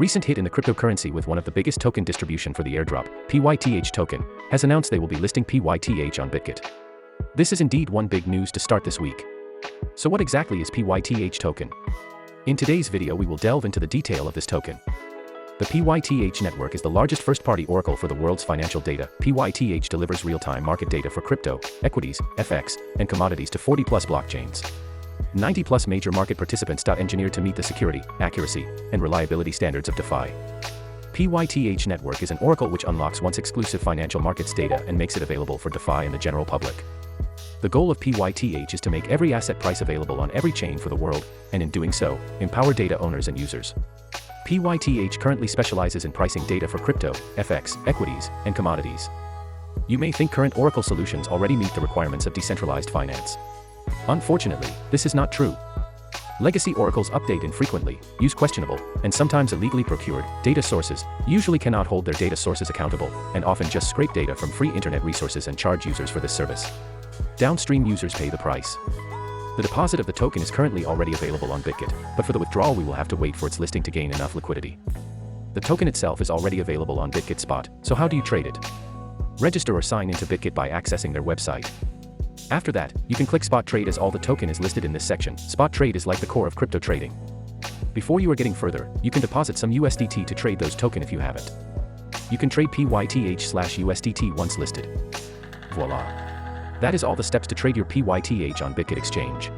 Recent hit in the cryptocurrency with one of the biggest token distribution for the airdrop, PYTH token, has announced they will be listing PYTH on Bitget. This is indeed one big news to start this week. So what exactly is PYTH token? In today's video we will delve into the detail of this token. The PYTH network is the largest first-party oracle for the world's financial data. PYTH delivers real-time market data for crypto, equities, FX, and commodities to 40-plus blockchains. 90-plus major market participants. Engineered to meet the security, accuracy, and reliability standards of DeFi. PYTH network is an oracle which unlocks once exclusive financial markets data and makes it available for DeFi and the general public. The goal of PYTH is to make every asset price available on every chain for the world, and in doing so, empower data owners and users. PYTH currently specializes in pricing data for crypto, FX, equities, and commodities. You may think current oracle solutions already meet the requirements of decentralized finance. Unfortunately, this is not true. Legacy oracles update infrequently, use questionable, and sometimes illegally procured data sources, usually cannot hold their data sources accountable, and often just scrape data from free internet resources and charge users for this service. Downstream users pay the price. The deposit of the token is currently already available on Bitget, but for the withdrawal we will have to wait for its listing to gain enough liquidity. The token itself is already available on Bitget Spot, so how do you trade it? Register or sign into Bitget by accessing their website. After that, you can click Spot Trade as all the token is listed in this section. Spot Trade is like the core of crypto trading. Before you are getting further, you can deposit some USDT to trade those token if you haven't. You can trade PYTH/USDT once listed. Voila. That is all the steps to trade your PYTH on Bitget exchange.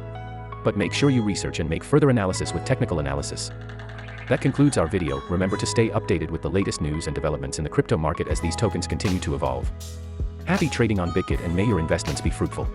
But make sure you research and make further analysis with technical analysis. That concludes our video. Remember to stay updated with the latest news and developments in the crypto market as these tokens continue to evolve. Happy trading on Bitget and may your investments be fruitful.